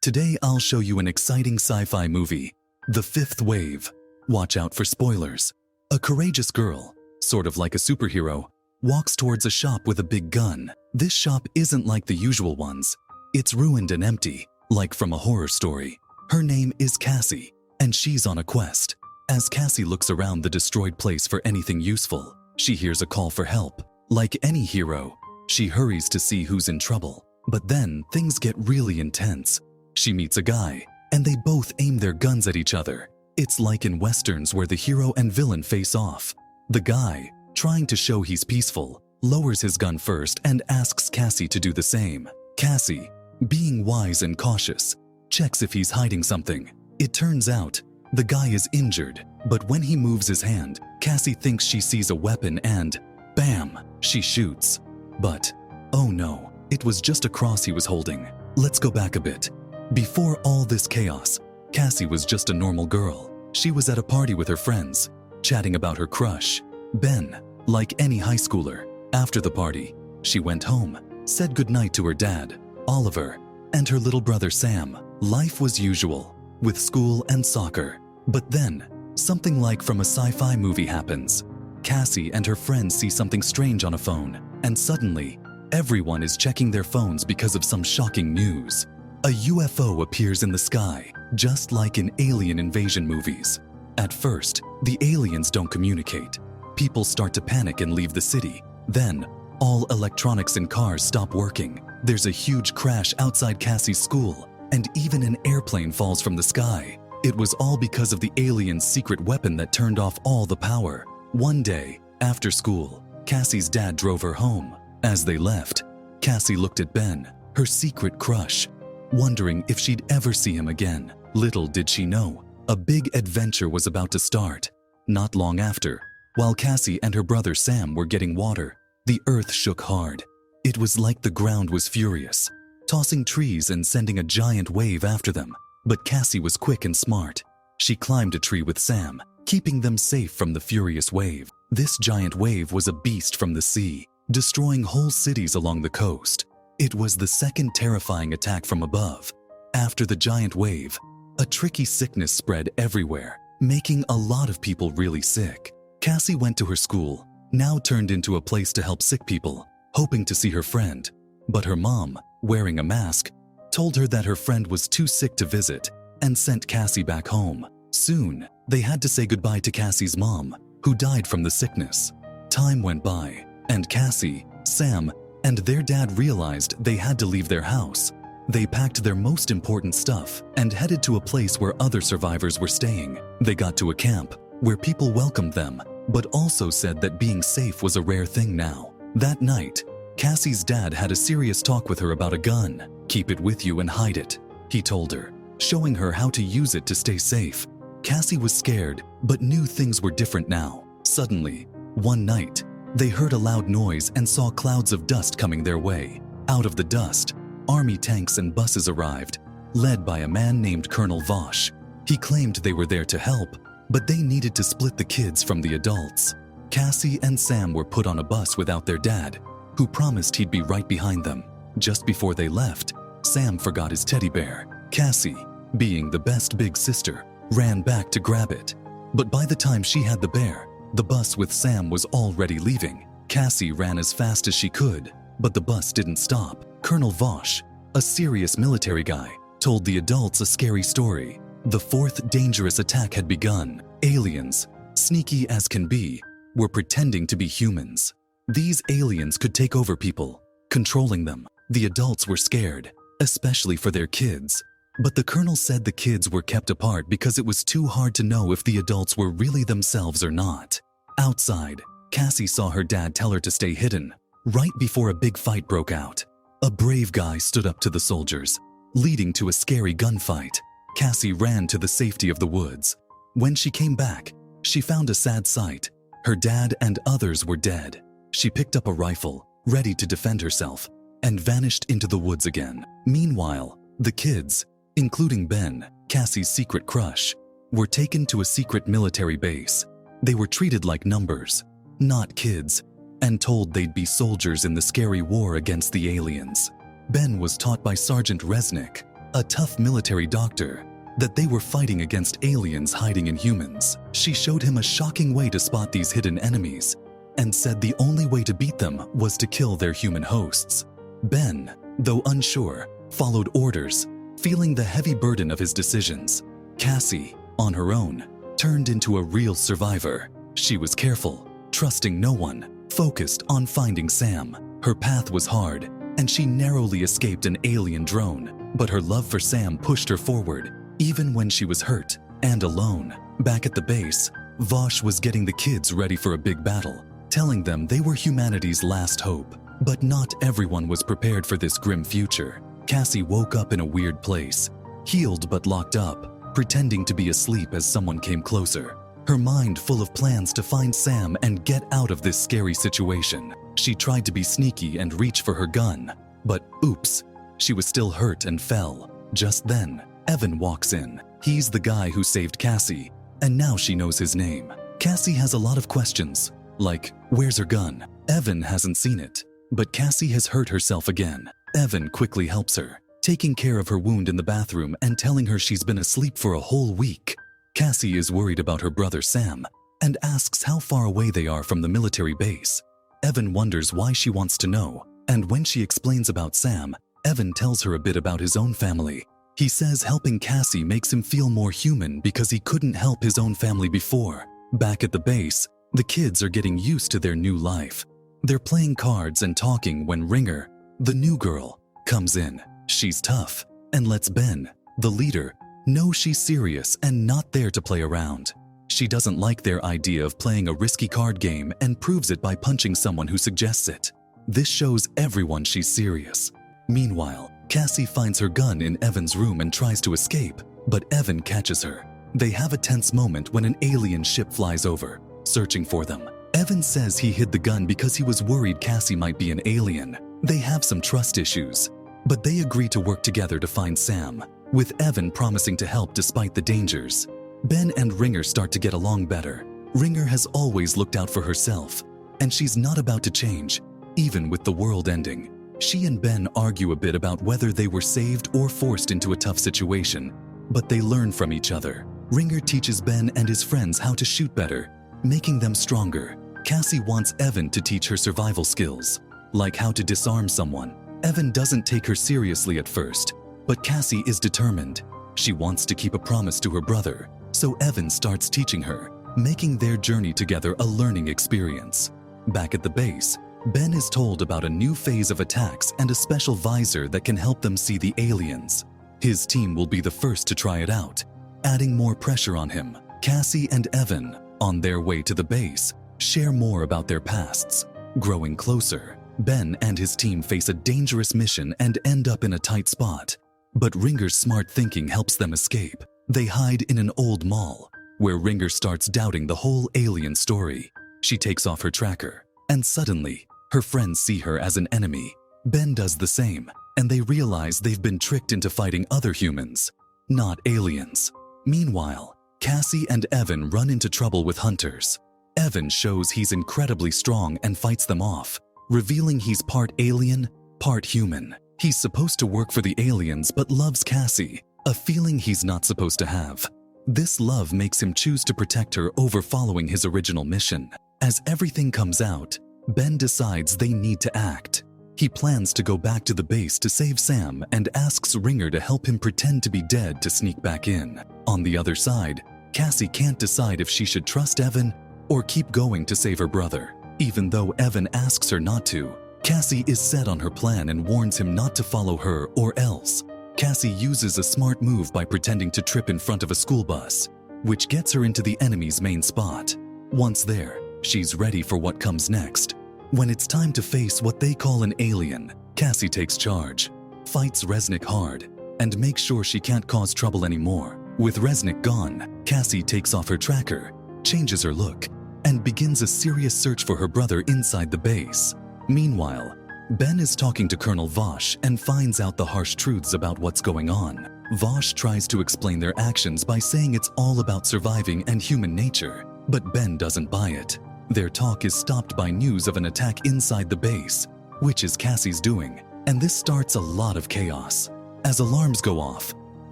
Today I'll show you an exciting sci-fi movie, The Fifth Wave. Watch out for spoilers. A courageous girl, sort of like a superhero, walks towards a shop with a big gun. This shop isn't like the usual ones. It's ruined and empty, like from a horror story. Her name is Cassie, and she's on a quest. As Cassie looks around the destroyed place for anything useful, she hears a call for help. Like any hero, she hurries to see who's in trouble. But then things get really intense. She meets a guy, and they both aim their guns at each other. It's like in westerns where the hero and villain face off. The guy, trying to show he's peaceful, lowers his gun first and asks Cassie to do the same. Cassie, being wise and cautious, checks if he's hiding something. It turns out, the guy is injured, but when he moves his hand, Cassie thinks she sees a weapon and, bam, she shoots. But, oh no, it was just a cross he was holding. Let's go back a bit. Before all this chaos, Cassie was just a normal girl. She was at a party with her friends, chatting about her crush, Ben, like any high schooler. After the party, she went home, said goodnight to her dad, Oliver, and her little brother Sam. Life was usual, with school and soccer. But then, something like from a sci-fi movie happens. Cassie and her friends see something strange on a phone, and suddenly, everyone is checking their phones because of some shocking news. A UFO appears in the sky, just like in alien invasion movies. At first, the aliens don't communicate. People start to panic and leave the city. Then, all electronics in cars stop working. There's a huge crash outside Cassie's school, and even an airplane falls from the sky. It was all because of the aliens' secret weapon that turned off all the power. One day, after school, Cassie's dad drove her home. As they left, Cassie looked at Ben, her secret crush, wondering if she'd ever see him again. Little did she know, a big adventure was about to start. Not long after, while Cassie and her brother Sam were getting water, the earth shook hard. It was like the ground was furious, tossing trees and sending a giant wave after them. But Cassie was quick and smart. She climbed a tree with Sam, keeping them safe from the furious wave. This giant wave was a beast from the sea, destroying whole cities along the coast. It was the second terrifying attack from above. After the giant wave, a tricky sickness spread everywhere, making a lot of people really sick. Cassie went to her school, now turned into a place to help sick people, hoping to see her friend. But her mom, wearing a mask, told her that her friend was too sick to visit and sent Cassie back home. Soon, they had to say goodbye to Cassie's mom, who died from the sickness. Time went by, and Cassie, Sam, and their dad realized they had to leave their house. They packed their most important stuff and headed to a place where other survivors were staying. They got to a camp where people welcomed them, but also said that being safe was a rare thing now. That night, Cassie's dad had a serious talk with her about a gun. "Keep it with you and hide it," he told her, showing her how to use it to stay safe. Cassie was scared, but knew things were different now. Suddenly, one night, they heard a loud noise and saw clouds of dust coming their way. Out of the dust, army tanks and buses arrived, led by a man named Colonel Vosh. He claimed they were there to help, but they needed to split the kids from the adults. Cassie and Sam were put on a bus without their dad, who promised he'd be right behind them. Just before they left, Sam forgot his teddy bear. Cassie, being the best big sister, ran back to grab it. But by the time she had the bear, the bus with Sam was already leaving. Cassie ran as fast as she could, but the bus didn't stop. Colonel Vosh, a serious military guy, told the adults a scary story. The fourth dangerous attack had begun. Aliens, sneaky as can be, were pretending to be humans. These aliens could take over people, controlling them. The adults were scared, especially for their kids. But the colonel said the kids were kept apart because it was too hard to know if the adults were really themselves or not. Outside, Cassie saw her dad tell her to stay hidden. Right before a big fight broke out, a brave guy stood up to the soldiers, leading to a scary gunfight. Cassie ran to the safety of the woods. When she came back, she found a sad sight. Her dad and others were dead. She picked up a rifle, ready to defend herself, and vanished into the woods again. Meanwhile, the kids, including Ben, Cassie's secret crush, were taken to a secret military base. They were treated like numbers, not kids, and told they'd be soldiers in the scary war against the aliens. Ben was taught by Sergeant Resnick, a tough military doctor, that they were fighting against aliens hiding in humans. She showed him a shocking way to spot these hidden enemies and said the only way to beat them was to kill their human hosts. Ben, though unsure, followed orders, feeling the heavy burden of his decisions. Cassie, on her own, turned into a real survivor. She was careful, trusting no one, focused on finding Sam. Her path was hard, and she narrowly escaped an alien drone, but her love for Sam pushed her forward, even when she was hurt and alone. Back at the base, Vosh was getting the kids ready for a big battle, telling them they were humanity's last hope. But not everyone was prepared for this grim future. Cassie woke up in a weird place, healed but locked up, pretending to be asleep as someone came closer. Her mind full of plans to find Sam and get out of this scary situation. She tried to be sneaky and reach for her gun, but oops, she was still hurt and fell. Just then, Evan walks in. He's the guy who saved Cassie, and now she knows his name. Cassie has a lot of questions, like, where's her gun? Evan hasn't seen it, but Cassie has hurt herself again. Evan quickly helps her, taking care of her wound in the bathroom and telling her she's been asleep for a whole week. Cassie is worried about her brother Sam and asks how far away they are from the military base. Evan wonders why she wants to know, and when she explains about Sam, Evan tells her a bit about his own family. He says helping Cassie makes him feel more human because he couldn't help his own family before. Back at the base, the kids are getting used to their new life. They're playing cards and talking when Ringer, the new girl, comes in. She's tough and lets Ben, the leader, know she's serious and not there to play around. She doesn't like their idea of playing a risky card game and proves it by punching someone who suggests it. This shows everyone she's serious. Meanwhile, Cassie finds her gun in Evan's room and tries to escape, but Evan catches her. They have a tense moment when an alien ship flies over, searching for them. Evan says he hid the gun because he was worried Cassie might be an alien. They have some trust issues, but they agree to work together to find Sam, with Evan promising to help despite the dangers. Ben and Ringer start to get along better. Ringer has always looked out for herself, and she's not about to change, even with the world ending. She and Ben argue a bit about whether they were saved or forced into a tough situation, but they learn from each other. Ringer teaches Ben and his friends how to shoot better, making them stronger. Cassie wants Evan to teach her survival skills, like how to disarm someone. Evan doesn't take her seriously at first, but Cassie is determined. She wants to keep a promise to her brother, so Evan starts teaching her, making their journey together a learning experience. Back at the base, Ben is told about a new phase of attacks and a special visor that can help them see the aliens. His team will be the first to try it out, adding more pressure on him. Cassie and Evan, on their way to the base, share more about their pasts. Growing closer, Ben and his team face a dangerous mission and end up in a tight spot. But Ringer's smart thinking helps them escape. They hide in an old mall, where Ringer starts doubting the whole alien story. She takes off her tracker, and suddenly, her friends see her as an enemy. Ben does the same, and they realize they've been tricked into fighting other humans, not aliens. Meanwhile, Cassie and Evan run into trouble with hunters. Evan shows he's incredibly strong and fights them off, revealing he's part alien, part human. He's supposed to work for the aliens but loves Cassie, a feeling he's not supposed to have. This love makes him choose to protect her over following his original mission. As everything comes out, Ben decides they need to act. He plans to go back to the base to save Sam and asks Ringer to help him pretend to be dead to sneak back in. On the other side, Cassie can't decide if she should trust Evan or keep going to save her brother. Even though Evan asks her not to, Cassie is set on her plan and warns him not to follow her or else. Cassie uses a smart move by pretending to trip in front of a school bus, which gets her into the enemy's main spot. Once there, she's ready for what comes next. When it's time to face what they call an alien, Cassie takes charge, fights Resnick hard, and makes sure she can't cause trouble anymore. With Resnick gone, Cassie takes off her tracker, changes her look, and begins a serious search for her brother inside the base. Meanwhile, Ben is talking to Colonel Vosh and finds out the harsh truths about what's going on. Vosh tries to explain their actions by saying it's all about surviving and human nature, but Ben doesn't buy it. Their talk is stopped by news of an attack inside the base, which is Cassie's doing, and this starts a lot of chaos. As alarms go off,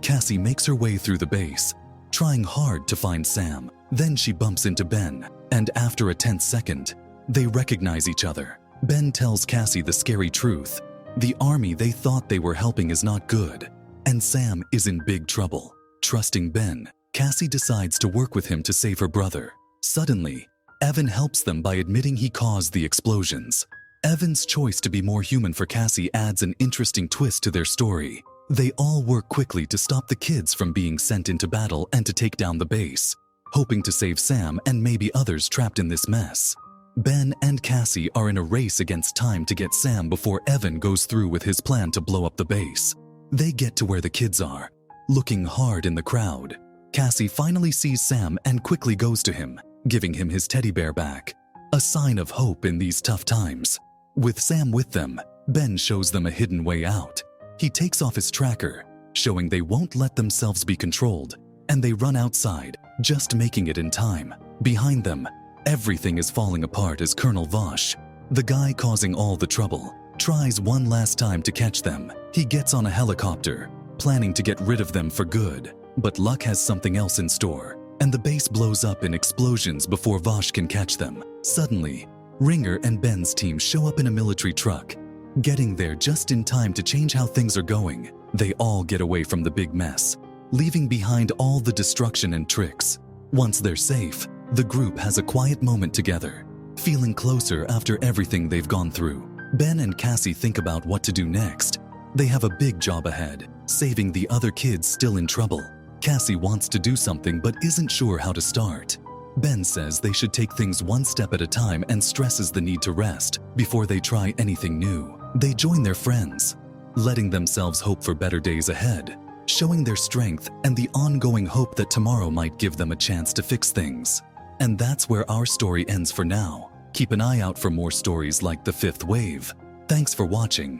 Cassie makes her way through the base, trying hard to find Sam. Then she bumps into Ben, and after a tense second, they recognize each other. Ben tells Cassie the scary truth. The army they thought they were helping is not good, and Sam is in big trouble. Trusting Ben, Cassie decides to work with him to save her brother. Suddenly, Evan helps them by admitting he caused the explosions. Evan's choice to be more human for Cassie adds an interesting twist to their story. They all work quickly to stop the kids from being sent into battle and to take down the base, hoping to save Sam and maybe others trapped in this mess. Ben and Cassie are in a race against time to get Sam before Evan goes through with his plan to blow up the base. They get to where the kids are, looking hard in the crowd. Cassie finally sees Sam and quickly goes to him, giving him his teddy bear back, a sign of hope in these tough times. With Sam with them, Ben shows them a hidden way out. He takes off his tracker, showing they won't let themselves be controlled, and they run outside, just making it in time. Behind them, everything is falling apart as Colonel Vosh, the guy causing all the trouble, tries one last time to catch them. He gets on a helicopter, planning to get rid of them for good, but luck has something else in store, and the base blows up in explosions before Vosh can catch them. Suddenly, Ringer and Ben's team show up in a military truck, getting there just in time to change how things are going. They all get away from the big mess, leaving behind all the destruction and tricks. Once they're safe, the group has a quiet moment together, feeling closer after everything they've gone through. Ben and Cassie think about what to do next. They have a big job ahead, saving the other kids still in trouble. Cassie wants to do something but isn't sure how to start. Ben says they should take things one step at a time and stresses the need to rest before they try anything new. They join their friends, letting themselves hope for better days ahead, showing their strength and the ongoing hope that tomorrow might give them a chance to fix things. And that's where our story ends for now. Keep an eye out for more stories like The Fifth Wave. Thanks for watching.